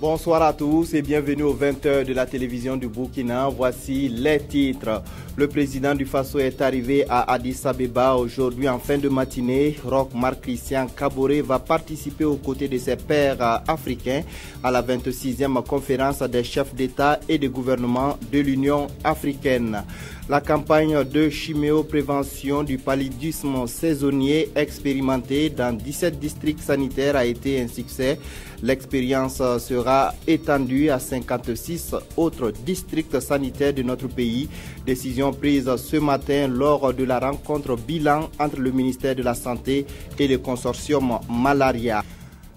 Bonsoir à tous et bienvenue aux 20h de la télévision du Burkina. Voici les titres. Le président du Faso est arrivé à Addis Abeba aujourd'hui en fin de matinée. Roch Marc Christian Kaboré va participer aux côtés de ses pairs africains à la 26e conférence des chefs d'État et de gouvernement de l'Union africaine. La campagne de chiméoprévention du paludisme saisonnier expérimentée dans 17 districts sanitaires a été un succès. L'expérience sera étendue à 56 autres districts sanitaires de notre pays. Décision prise ce matin lors de la rencontre bilan entre le ministère de la Santé et le consortium Malaria.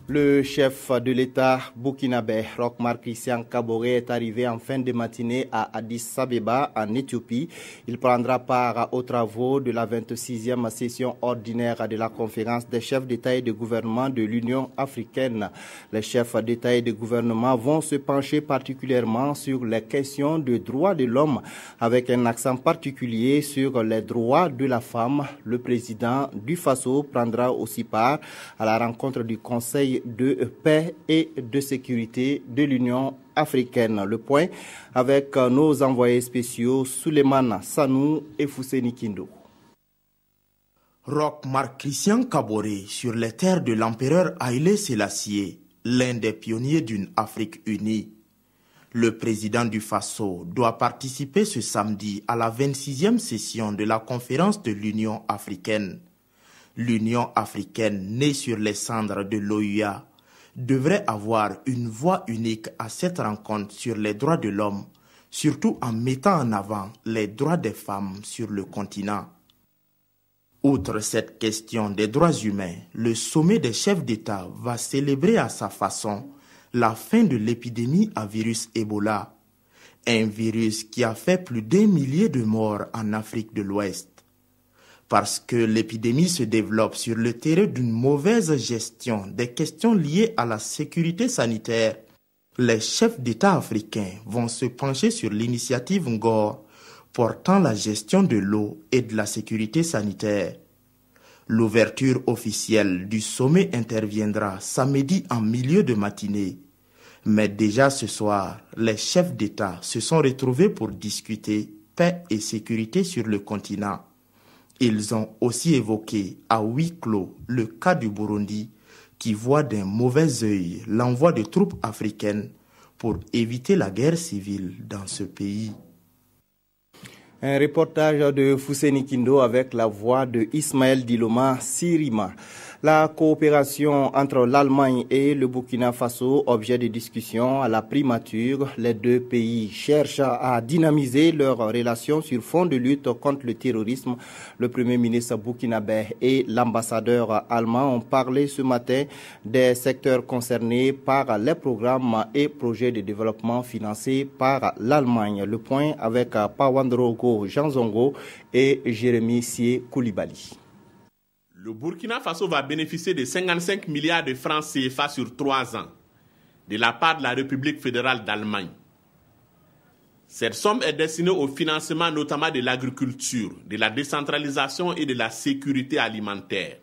Le chef de l'État burkinabé, Roch Marc Christian Kaboré, est arrivé en fin de matinée à Addis Abeba, en Éthiopie. Il prendra part aux travaux de la 26e session ordinaire de la conférence des chefs d'État et de gouvernement de l'Union africaine. Les chefs d'État et de gouvernement vont se pencher particulièrement sur les questions de droits de l'homme, avec un accent particulier sur les droits de la femme. Le président du Faso prendra aussi part à la rencontre du Conseil de paix et de sécurité de l'Union africaine. Le point avec nos envoyés spéciaux Souleymane Sanou et Fousseni Kindo. Roch Marc Christian Kaboré sur les terres de l'empereur Haïlé Sélassié, l'un des pionniers d'une Afrique unie. Le président du Faso doit participer ce samedi à la 26e session de la conférence de l'Union africaine. L'Union africaine, née sur les cendres de l'OUA, devrait avoir une voix unique à cette rencontre sur les droits de l'homme, surtout en mettant en avant les droits des femmes sur le continent. Outre cette question des droits humains, le sommet des chefs d'État va célébrer à sa façon la fin de l'épidémie à virus Ebola, un virus qui a fait plus d'1 millier de morts en Afrique de l'Ouest. Parce que l'épidémie se développe sur le terrain d'une mauvaise gestion des questions liées à la sécurité sanitaire, les chefs d'État africains vont se pencher sur l'initiative Ngor portant la gestion de l'eau et de la sécurité sanitaire. L'ouverture officielle du sommet interviendra samedi en milieu de matinée. Mais déjà ce soir, les chefs d'État se sont retrouvés pour discuter paix et sécurité sur le continent. Ils ont aussi évoqué à huis clos le cas du Burundi qui voit d'un mauvais œil l'envoi de troupes africaines pour éviter la guerre civile dans ce pays. Un reportage de Fousseni Kindo avec la voix de Ismaël Diloma Sirima. La coopération entre l'Allemagne et le Burkina Faso, objet de discussion à la primature, les deux pays cherchent à dynamiser leurs relations sur fond de lutte contre le terrorisme. Le Premier ministre burkinabé et l'ambassadeur allemand ont parlé ce matin des secteurs concernés par les programmes et projets de développement financés par l'Allemagne. Le point avec Pawandrogo Janzongo et Jérémy Sie Koulibaly. Le Burkina Faso va bénéficier de 55 milliards de francs CFA sur 3 ans de la part de la République fédérale d'Allemagne. Cette somme est destinée au financement notamment de l'agriculture, de la décentralisation et de la sécurité alimentaire.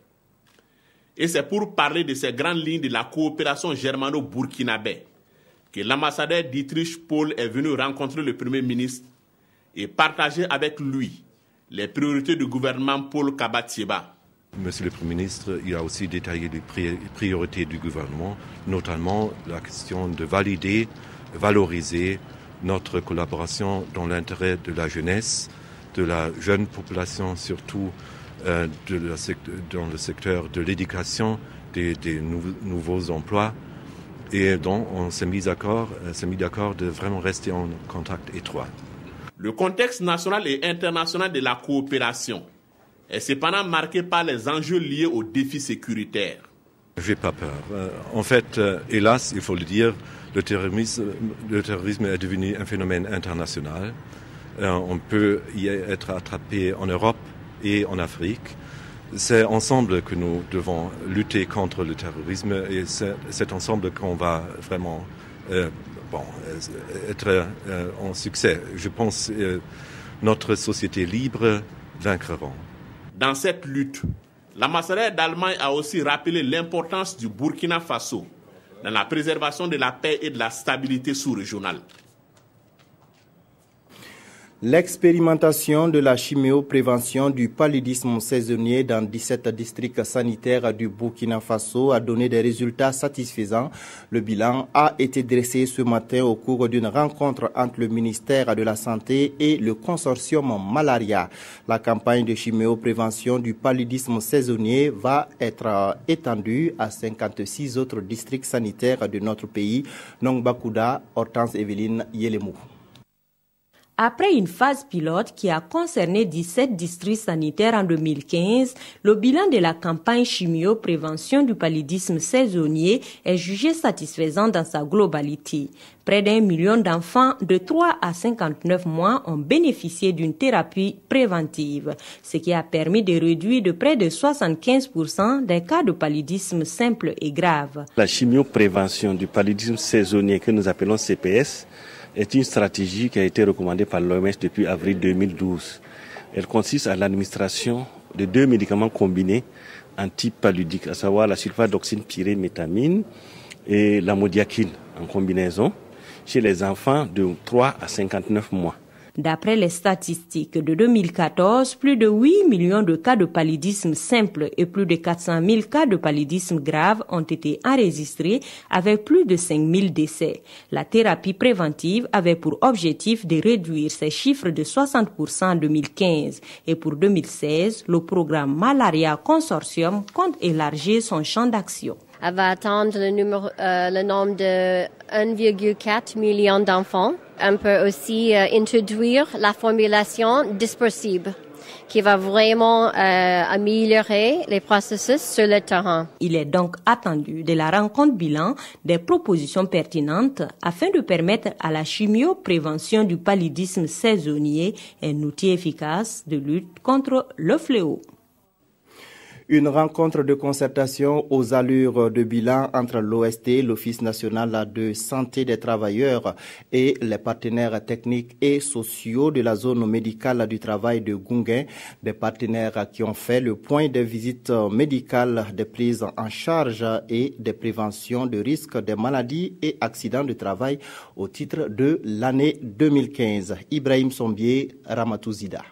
Et c'est pour parler de ces grandes lignes de la coopération germano-burkinabé que l'ambassadeur Dietrich Paul est venu rencontrer le Premier ministre et partager avec lui les priorités du gouvernement Paul Kabatieba. Monsieur le Premier ministre, il a aussi détaillé les priorités du gouvernement, notamment la question de valider, valoriser notre collaboration dans l'intérêt de la jeunesse, de la jeune population, surtout dans le secteur de l'éducation, des nouveaux emplois. Et donc, on s'est mis d'accord de vraiment rester en contact étroit. Le contexte national et international de la coopération est cependant marqué par les enjeux liés aux défis sécuritaires. J'ai pas peur. En fait, hélas, il faut le dire, le terrorisme est devenu un phénomène international. On peut y être attrapé en Europe et en Afrique. C'est ensemble que nous devons lutter contre le terrorisme et c'est ensemble qu'on va vraiment être en succès. Je pense que notre société libre vaincra. Dans cette lutte, l'ambassadeur d'Allemagne a aussi rappelé l'importance du Burkina Faso dans la préservation de la paix et de la stabilité sous-régionale. L'expérimentation de la chimioprévention du paludisme saisonnier dans 17 districts sanitaires du Burkina Faso a donné des résultats satisfaisants. Le bilan a été dressé ce matin au cours d'une rencontre entre le ministère de la Santé et le consortium Malaria. La campagne de chimioprévention du paludisme saisonnier va être étendue à 56 autres districts sanitaires de notre pays. Nongbakouda, Hortense Evelyne Yelemou. Après une phase pilote qui a concerné 17 districts sanitaires en 2015, le bilan de la campagne chimio-prévention du paludisme saisonnier est jugé satisfaisant dans sa globalité. Près d'1 million d'enfants de 3 à 59 mois ont bénéficié d'une thérapie préventive, ce qui a permis de réduire de près de 75% des cas de paludisme simple et grave. La chimio-prévention du paludisme saisonnier que nous appelons CPS est une stratégie qui a été recommandée par l'OMS depuis avril 2012. Elle consiste à l'administration de 2 médicaments combinés antipaludiques, à savoir la sulfadoxine pyrémétamine et la modiakine en combinaison chez les enfants de 3 à 59 mois. D'après les statistiques de 2014, plus de 8 millions de cas de paludisme simple et plus de 400 000 cas de paludisme grave ont été enregistrés avec plus de 5 000 décès. La thérapie préventive avait pour objectif de réduire ces chiffres de 60% en 2015 et pour 2016, le programme Malaria Consortium compte élargir son champ d'action. Elle va atteindre le nombre de 1,4 million d'enfants. On peut aussi introduire la formulation dispersible qui va vraiment améliorer les processus sur le terrain. Il est donc attendu de la rencontre bilan des propositions pertinentes afin de permettre à la chimioprévention du paludisme saisonnier un outil efficace de lutte contre le fléau. Une rencontre de concertation aux allures de bilan entre l'OST, l'Office national de santé des travailleurs, et les partenaires techniques et sociaux de la zone médicale du travail de Gounguin, des partenaires qui ont fait le point des visites médicales, des prises en charge et des préventions de risques des maladies et accidents de travail au titre de l'année 2015. Ibrahim Sombier, Ramatouzida.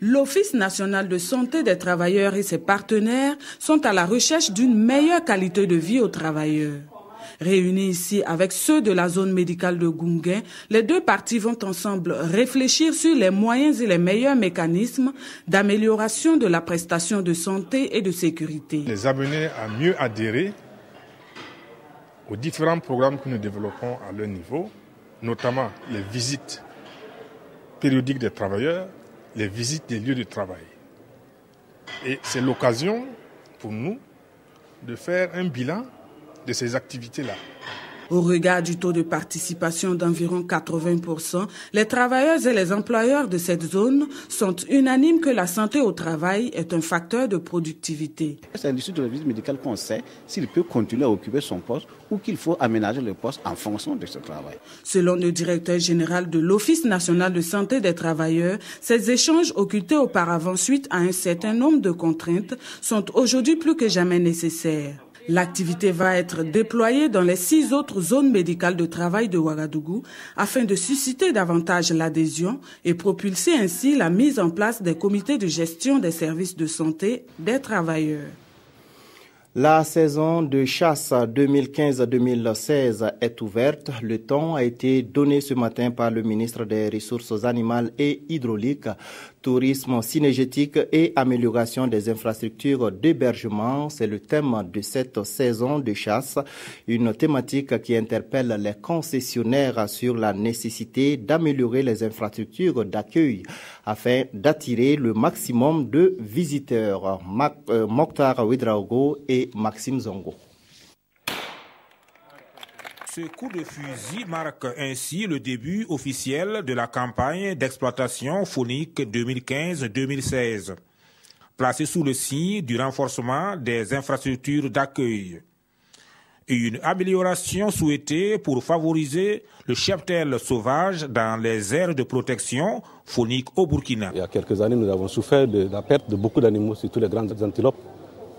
L'Office national de santé des travailleurs et ses partenaires sont à la recherche d'une meilleure qualité de vie aux travailleurs. Réunis ici avec ceux de la zone médicale de Gounguin, les deux parties vont ensemble réfléchir sur les moyens et les meilleurs mécanismes d'amélioration de la prestation de santé et de sécurité. Les amener à mieux adhérer aux différents programmes que nous développons à leur niveau, notamment les visites périodiques des travailleurs, les visites des lieux de travail. Et c'est l'occasion pour nous de faire un bilan de ces activités-là. Au regard du taux de participation d'environ 80%, les travailleurs et les employeurs de cette zone sont unanimes que la santé au travail est un facteur de productivité. C'est l'issue de la visite médicale qu'on sait s'il peut continuer à occuper son poste ou qu'il faut aménager le poste en fonction de ce travail. Selon le directeur général de l'Office national de santé des travailleurs, ces échanges occultés auparavant suite à un certain nombre de contraintes sont aujourd'hui plus que jamais nécessaires. L'activité va être déployée dans les 6 autres zones médicales de travail de Ouagadougou afin de susciter davantage l'adhésion et propulser ainsi la mise en place des comités de gestion des services de santé des travailleurs. La saison de chasse 2015-2016 est ouverte. Le temps a été donné ce matin par le ministre des Ressources animales et hydrauliques, tourisme synergétique et amélioration des infrastructures d'hébergement. C'est le thème de cette saison de chasse, une thématique qui interpelle les concessionnaires sur la nécessité d'améliorer les infrastructures d'accueil afin d'attirer le maximum de visiteurs. Mokhtar Ouedraogo et Maxime Zongo. Ce coup de fusil marque ainsi le début officiel de la campagne d'exploitation faunique 2015-2016, placée sous le signe du renforcement des infrastructures d'accueil. Une amélioration souhaitée pour favoriser le cheptel sauvage dans les aires de protection faunique au Burkina. Il y a quelques années, nous avons souffert de la perte de beaucoup d'animaux, surtout les grandes antilopes,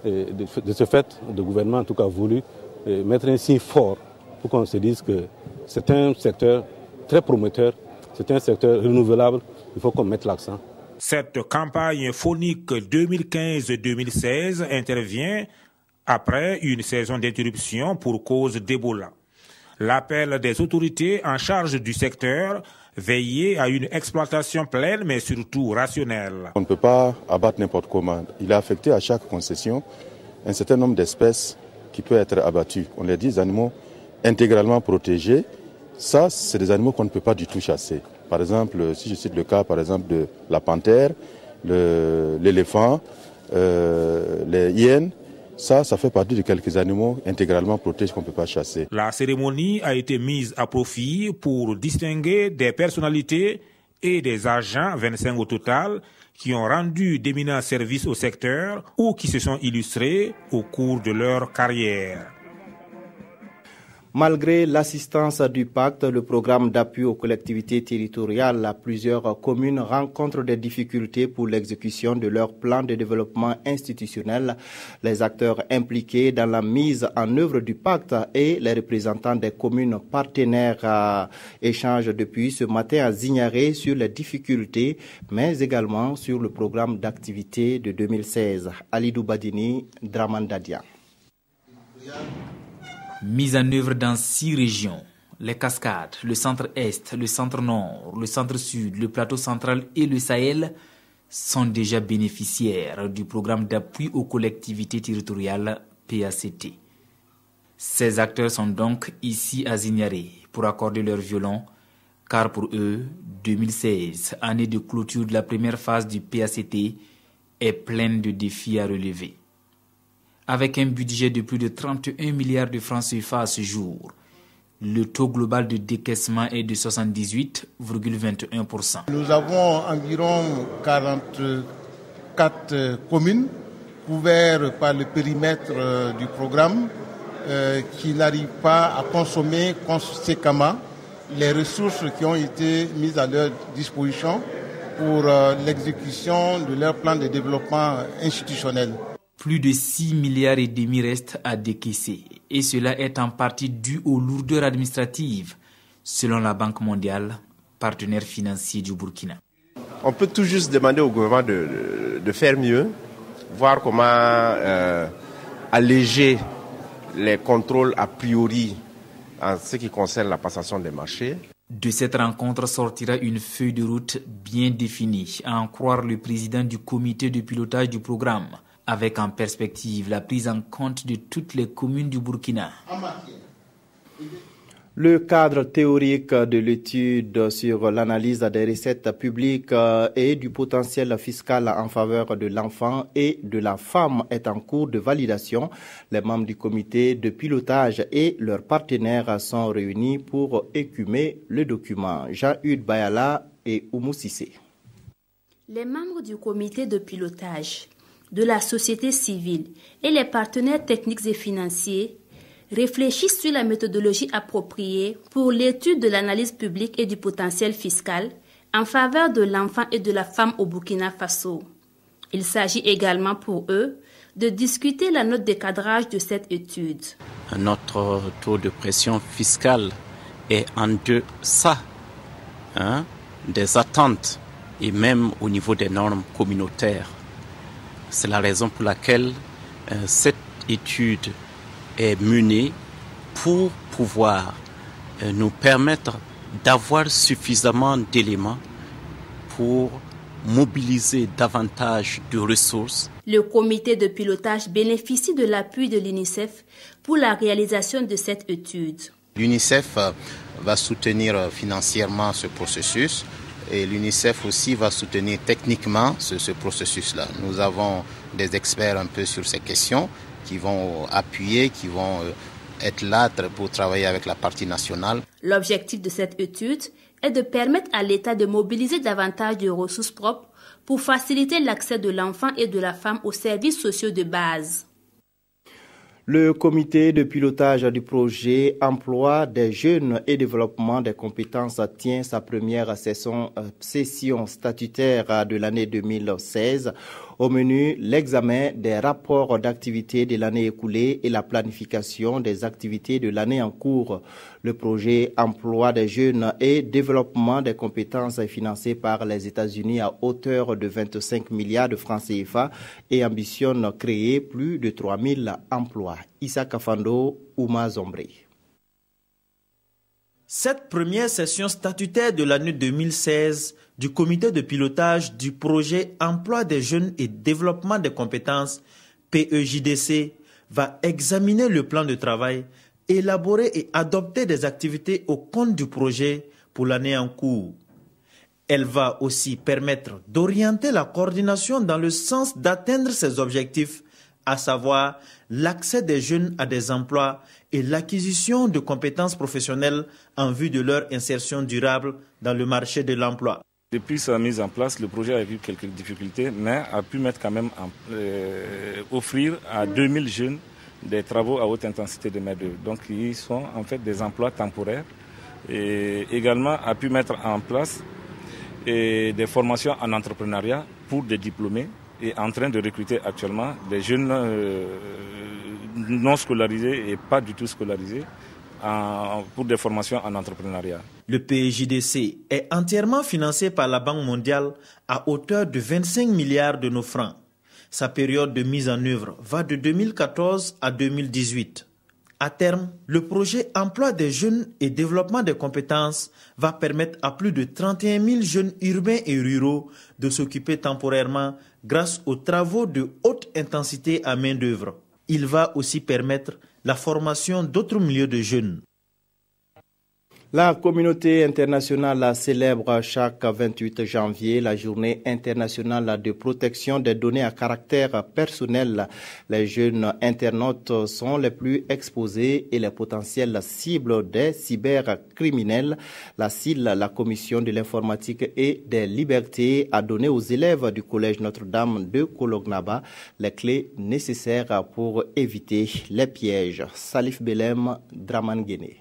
Et de ce fait, le gouvernement en tout cas a voulu mettre un signe fort pour qu'on se dise que c'est un secteur très prometteur, c'est un secteur renouvelable, il faut qu'on mette l'accent. Cette campagne phonique 2015-2016 intervient après une saison d'interruption pour cause d'Ebola. L'appel des autorités en charge du secteur, veiller à une exploitation pleine mais surtout rationnelle. On ne peut pas abattre n'importe comment. Il est affecté à chaque concession un certain nombre d'espèces qui peuvent être abattues. On les dit des animaux intégralement protégés. Ça, c'est des animaux qu'on ne peut pas du tout chasser. Par exemple, si je cite le cas par exemple de la panthère, l'éléphant, les hyènes, ça fait partie de quelques animaux intégralement protégés qu'on ne peut pas chasser. La cérémonie a été mise à profit pour distinguer des personnalités et des agents, 25 au total, qui ont rendu d'éminents services au secteur ou qui se sont illustrés au cours de leur carrière. Malgré l'assistance du pacte, le programme d'appui aux collectivités territoriales à plusieurs communes rencontrent des difficultés pour l'exécution de leur plan de développement institutionnel. Les acteurs impliqués dans la mise en œuvre du pacte et les représentants des communes partenaires échangent depuis ce matin à Zignaré sur les difficultés, mais également sur le programme d'activité de 2016. Alidou Badini, Draman Dadia. Mise en œuvre dans 6 régions, les Cascades, le centre-est, le centre-nord, le centre-sud, le plateau central et le Sahel sont déjà bénéficiaires du programme d'appui aux collectivités territoriales PACT. Ces acteurs sont donc ici à Zignaré pour accorder leur violon, car pour eux, 2016, année de clôture de la première phase du PACT, est pleine de défis à relever. Avec un budget de plus de 31 milliards de francs CFA à ce jour, le taux global de décaissement est de 78,21%. Nous avons environ 44 communes couvertes par le périmètre du programme qui n'arrivent pas à consommer conséquemment les ressources qui ont été mises à leur disposition pour l'exécution de leur plan de développement institutionnel. Plus de 6,5 milliards restent à décaisser et cela est en partie dû aux lourdeurs administratives, selon la Banque mondiale, partenaire financier du Burkina. On peut tout juste demander au gouvernement de faire mieux, voir comment alléger les contrôles a priori en ce qui concerne la passation des marchés. De cette rencontre sortira une feuille de route bien définie, à en croire le président du comité de pilotage du programme, avec en perspective la prise en compte de toutes les communes du Burkina. Le cadre théorique de l'étude sur l'analyse des recettes publiques et du potentiel fiscal en faveur de l'enfant et de la femme est en cours de validation. Les membres du comité de pilotage et leurs partenaires sont réunis pour écumer le document. Jean-Hugues Bayala et Oumou Sissé. Les membres du comité de pilotage, de la société civile et les partenaires techniques et financiers réfléchissent sur la méthodologie appropriée pour l'étude de l'analyse publique et du potentiel fiscal en faveur de l'enfant et de la femme au Burkina Faso. Il s'agit également pour eux de discuter la note de cadrage de cette étude. Notre taux de pression fiscale est en deçà des attentes et même au niveau des normes communautaires. C'est la raison pour laquelle cette étude est menée pour pouvoir nous permettre d'avoir suffisamment d'éléments pour mobiliser davantage de ressources. Le comité de pilotage bénéficie de l'appui de l'UNICEF pour la réalisation de cette étude. L'UNICEF va soutenir financièrement ce processus et l'UNICEF aussi va soutenir techniquement ce processus-là. Nous avons des experts un peu sur ces questions qui vont appuyer, qui vont être là pour travailler avec la partie nationale. L'objectif de cette étude est de permettre à l'État de mobiliser davantage de ressources propres pour faciliter l'accès de l'enfant et de la femme aux services sociaux de base. Le comité de pilotage du projet Emploi des jeunes et développement des compétences tient sa première session statutaire de l'année 2016. Au menu, l'examen des rapports d'activité de l'année écoulée et la planification des activités de l'année en cours. Le projet Emploi des jeunes et développement des compétences est financé par les États-Unis à hauteur de 25 milliards de francs CFA et ambitionne créer plus de 3000 emplois. Issa Kafando, Ouma Zombré. Cette première session statutaire de l'année 2016 du comité de pilotage du projet Emploi des jeunes et développement des compétences PEJDC va examiner le plan de travail, élaborer et adopter des activités au compte du projet pour l'année en cours. Elle va aussi permettre d'orienter la coordination dans le sens d'atteindre ses objectifs, à savoir l'accès des jeunes à des emplois et l'acquisition de compétences professionnelles en vue de leur insertion durable dans le marché de l'emploi. Depuis sa mise en place, le projet a eu quelques difficultés, mais a pu mettre quand même offrir à 2000 jeunes des travaux à haute intensité de main-d'œuvre. Donc, ils sont en fait des emplois temporaires. Et également, a pu mettre en place des formations en entrepreneuriat pour des diplômés et en train de recruter actuellement des jeunes non scolarisés et pas du tout scolarisés pour des formations en entrepreneuriat. Le PEJDC est entièrement financé par la Banque mondiale à hauteur de 25 milliards de nos francs. Sa période de mise en œuvre va de 2014 à 2018. À terme, le projet Emploi des jeunes et développement des compétences va permettre à plus de 31 000 jeunes urbains et ruraux de s'occuper temporairement grâce aux travaux de haute intensité à main-d'œuvre. Il va aussi permettre la formation d'autres milieux de jeunes. La communauté internationale célèbre chaque 28 janvier la journée internationale de protection des données à caractère personnel. Les jeunes internautes sont les plus exposés et les potentielles cibles des cybercriminels. La CIL, la Commission de l'informatique et des libertés, a donné aux élèves du collège Notre-Dame de Kolognaba les clés nécessaires pour éviter les pièges. Salif Belem, Draman Guéné.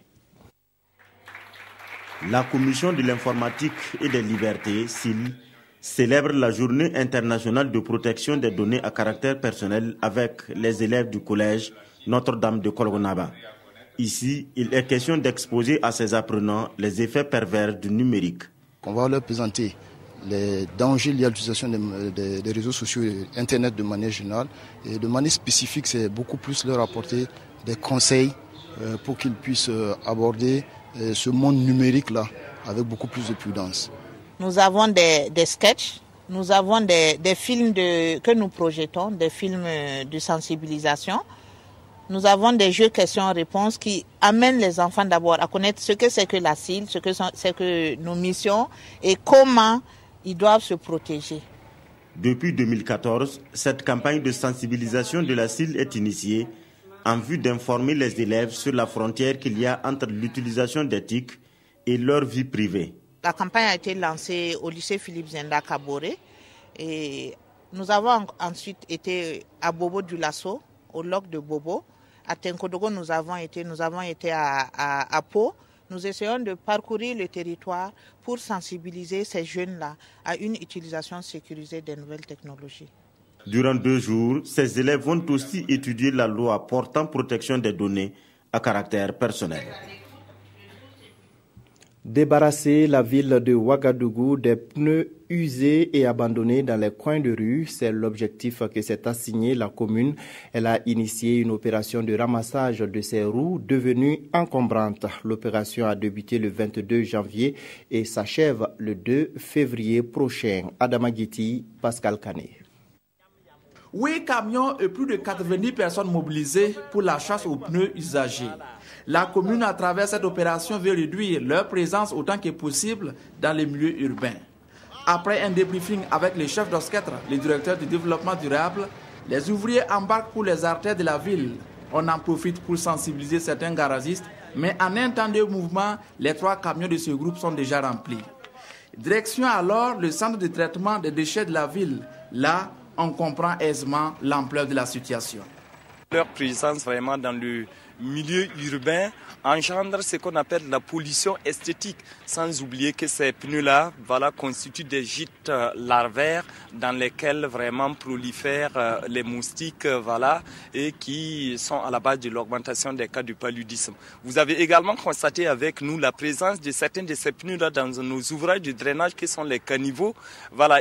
La Commission de l'informatique et des libertés, CIL, célèbre la journée internationale de protection des données à caractère personnel avec les élèves du collège Notre-Dame de Kolognaba. Ici, il est question d'exposer à ces apprenants les effets pervers du numérique. On va leur présenter les dangers liés à l'utilisation des réseaux sociaux et Internet de manière générale. Et de manière spécifique, c'est beaucoup plus leur apporter des conseils pour qu'ils puissent aborder ce monde numérique-là avec beaucoup plus de prudence. Nous avons des sketchs, nous avons des films que nous projetons, des films de sensibilisation. Nous avons des jeux questions-réponses qui amènent les enfants d'abord à connaître ce que c'est que la CIL, ce que c'est que nos missions et comment ils doivent se protéger. Depuis 2014, cette campagne de sensibilisation de la CIL est initiée en vue d'informer les élèves sur la frontière qu'il y a entre l'utilisation des TIC et leur vie privée. La campagne a été lancée au lycée Philippe Zenda Kaboré et nous avons ensuite été à Bobo du Lasso, au log de Bobo. À Tenkodogo, nous avons été à Pau. Nous essayons de parcourir le territoire pour sensibiliser ces jeunes-là à une utilisation sécurisée des nouvelles technologies. Durant 2 jours, ces élèves vont aussi étudier la loi portant protection des données à caractère personnel. Débarrasser la ville de Ouagadougou des pneus usés et abandonnés dans les coins de rue, c'est l'objectif que s'est assigné la commune. Elle a initié une opération de ramassage de ces roues devenues encombrantes. L'opération a débuté le 22 janvier et s'achève le 2 février prochain. Adama Guiti, Pascal Canet. 8 camions et plus de 90 personnes mobilisées pour la chasse aux pneus usagés. La commune, à travers cette opération, veut réduire leur présence autant que possible dans les milieux urbains. Après un débriefing avec les chefs d'orchestre, les directeurs du développement durable, les ouvriers embarquent pour les artères de la ville. On en profite pour sensibiliser certains garagistes, mais en un temps de mouvement, les 3 camions de ce groupe sont déjà remplis. Direction alors le centre de traitement des déchets de la ville. Là, on comprend aisément l'ampleur de la situation. Leur présence vraiment dans le milieu urbain engendre ce qu'on appelle la pollution esthétique, sans oublier que ces pneus-là constituent des gîtes larvaires dans lesquels vraiment prolifèrent les moustiques et qui sont à la base de l'augmentation des cas de paludisme. Vous avez également constaté avec nous la présence de certains de ces pneus-là dans nos ouvrages de drainage qui sont les caniveaux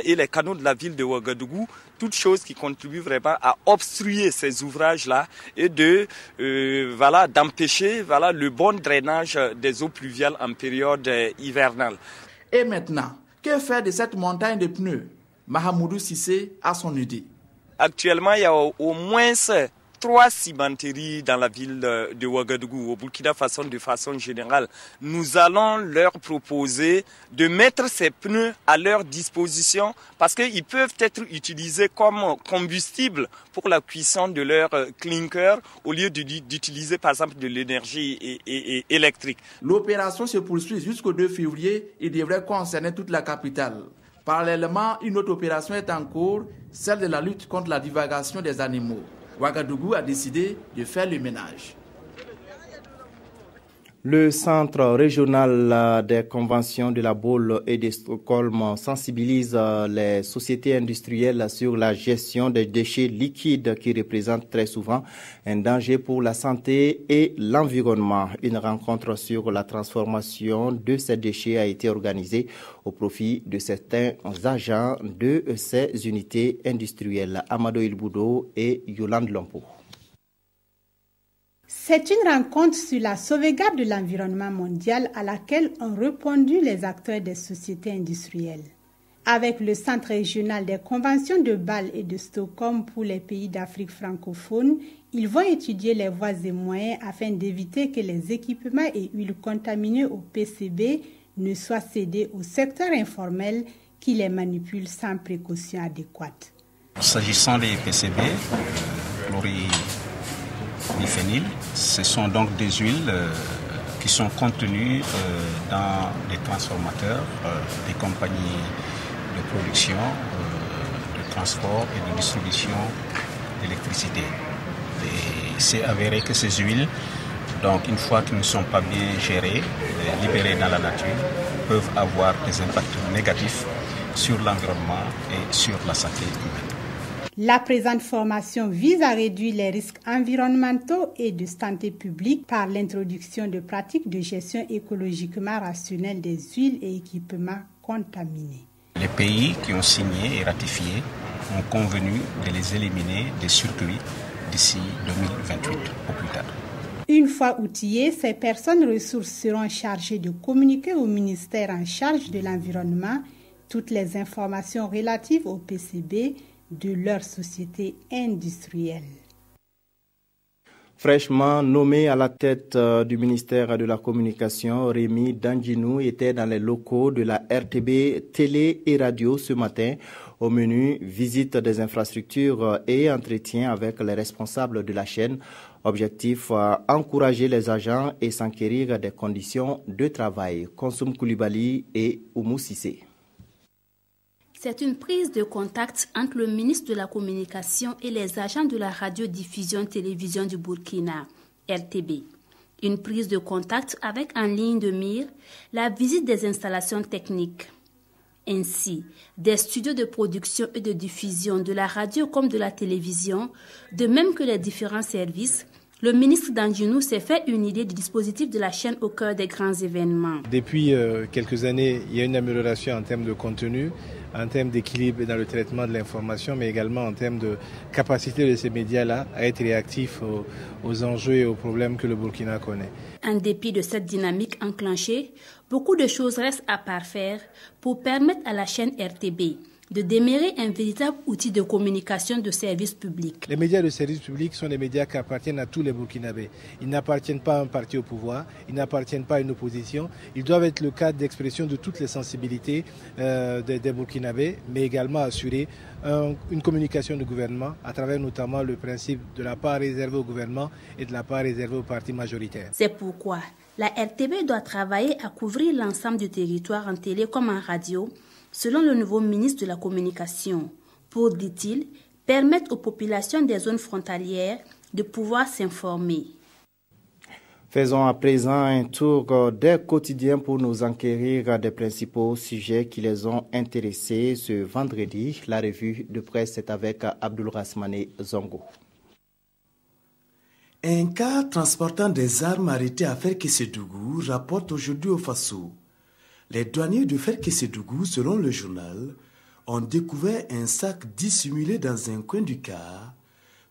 et les canaux de la ville de Ouagadougou, toutes choses qui contribuent vraiment à obstruer ces ouvrages-là et d'empêcher le bon drainage des eaux pluviales en période hivernale. Et maintenant, que faire de cette montagne de pneus? Mahamoudou Sissé a son idée. Actuellement, il y a au moins 3 cimenteries dans la ville de Ouagadougou, au Burkina Faso de façon générale. Nous allons leur proposer de mettre ces pneus à leur disposition parce qu'ils peuvent être utilisés comme combustible pour la cuisson de leur clinker au lieu d'utiliser par exemple de l'énergie électrique. L'opération se poursuit jusqu'au 2 février et devrait concerner toute la capitale. Parallèlement, une autre opération est en cours, celle de la lutte contre la divagation des animaux. Ouagadougou a décidé de faire le ménage. Le Centre régional des conventions de la Baule et de Stockholm sensibilise les sociétés industrielles sur la gestion des déchets liquides qui représentent très souvent un danger pour la santé et l'environnement. Une rencontre sur la transformation de ces déchets a été organisée au profit de certains agents de ces unités industrielles. Amado Ilboudo et Yolande Lompo. C'est une rencontre sur la sauvegarde de l'environnement mondial à laquelle ont répondu les acteurs des sociétés industrielles. Avec le Centre régional des conventions de Bâle et de Stockholm pour les pays d'Afrique francophone, ils vont étudier les voies et moyens afin d'éviter que les équipements et huiles contaminées au PCB ne soient cédés au secteur informel qui les manipule sans précaution adéquate. S'agissant des PCB, biphényle, ce sont donc des huiles qui sont contenues dans des transformateurs, des compagnies de production, de transport et de distribution d'électricité. Et c'est avéré que ces huiles, donc une fois qu'elles ne sont pas bien gérées, libérées dans la nature, peuvent avoir des impacts négatifs sur l'environnement et sur la santé humaine. La présente formation vise à réduire les risques environnementaux et de santé publique par l'introduction de pratiques de gestion écologiquement rationnelle des huiles et équipements contaminés. Les pays qui ont signé et ratifié ont convenu de les éliminer des circuits d'ici 2028 au plus tard. Une fois outillées, ces personnes ressources seront chargées de communiquer au ministère en charge de l'environnement toutes les informations relatives au PCB de leur société industrielle. Fraîchement nommé à la tête du ministère de la Communication, Rémi Danginou était dans les locaux de la RTB Télé et Radio ce matin. Au menu, visite des infrastructures et entretien avec les responsables de la chaîne. Objectif, encourager les agents et s'enquérir des conditions de travail. Konsoum Koulibaly et Oumou Sissé. C'est une prise de contact entre le ministre de la Communication et les agents de la radiodiffusion-télévision du Burkina, RTB. Une prise de contact avec en ligne de mire la visite des installations techniques. Ainsi, des studios de production et de diffusion de la radio comme de la télévision, de même que les différents services. Le ministre Danginou s'est fait une idée du dispositif de la chaîne au cœur des grands événements. Depuis quelques années, il y a une amélioration en termes de contenu, en termes d'équilibre dans le traitement de l'information, mais également en termes de capacité de ces médias-là à être réactifs aux enjeux et aux problèmes que le Burkina connaît. En dépit de cette dynamique enclenchée, beaucoup de choses restent à parfaire pour permettre à la chaîne RTB de demeurer un véritable outil de communication de service public. Les médias de service public sont des médias qui appartiennent à tous les Burkinabés. Ils n'appartiennent pas à un parti au pouvoir, ils n'appartiennent pas à une opposition. Ils doivent être le cadre d'expression de toutes les sensibilités des Burkinabés, mais également assurer une communication du gouvernement à travers notamment le principe de la part réservée au gouvernement et de la part réservée au parti majoritaire. C'est pourquoi la RTB doit travailler à couvrir l'ensemble du territoire en télé comme en radio, selon le nouveau ministre de la Communication, pour, dit-il, permettre aux populations des zones frontalières de pouvoir s'informer. Faisons à présent un tour des quotidiens pour nous enquérir des principaux sujets qui les ont intéressés ce vendredi. La revue de presse est avec Abdul Rasmane Zongo. Un cas transportant des armes arrêté à Ferkessédougou rapporte aujourd'hui au Faso. Les douaniers de Ferkessédougou, selon le journal, ont découvert un sac dissimulé dans un coin du car,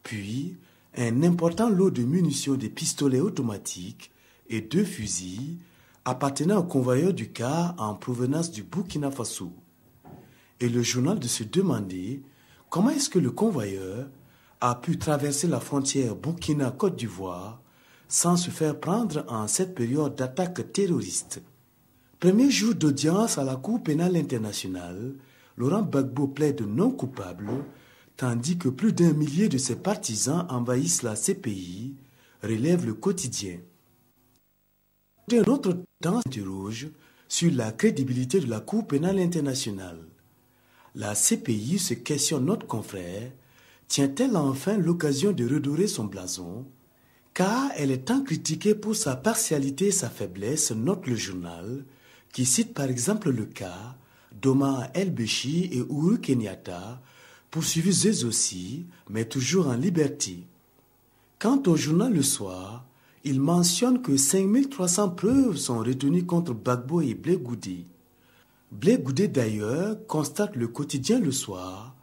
puis un important lot de munitions de pistolets automatiques et 2 fusils appartenant au convoyeur du car en provenance du Burkina Faso. Et le journal de se demander comment est-ce que le convoyeur a pu traverser la frontière Burkina-Côte d'Ivoire sans se faire prendre en cette période d'attaque terroriste. Premier jour d'audience à la Cour pénale internationale, Laurent Gbagbo plaide non coupable, tandis que plus d'1 millier de ses partisans envahissent la CPI, relève le quotidien. Un autre temps s'interroge sur la crédibilité de la Cour pénale internationale. La CPI se questionne notre confrère, tient-elle enfin l'occasion de redorer son blason? Car elle est tant critiquée pour sa partialité et sa faiblesse, note le journal, qui cite par exemple le cas d'Omar El-Béchi et Uhuru Kenyatta, poursuivis eux aussi, mais toujours en liberté. Quant au journal Le Soir, il mentionne que 5300 preuves sont retenues contre Gbagbo et Blé Goudé. Blé Goudé d'ailleurs, constate le quotidien Le Soir,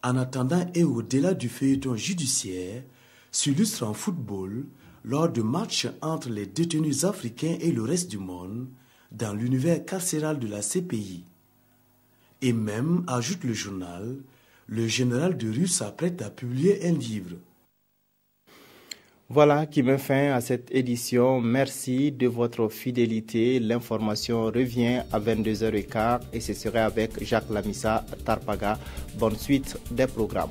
en attendant et au-delà du feuilleton judiciaire, s'illustre en football lors de matchs entre les détenus africains et le reste du monde dans l'univers carcéral de la CPI. Et même, ajoute le journal, le général de Rue s'apprête à publier un livre. Voilà qui met fin à cette édition. Merci de votre fidélité. L'information revient à 22h15 et ce serait avec Jacques Lamissa Tarpaga. Bonne suite des programmes.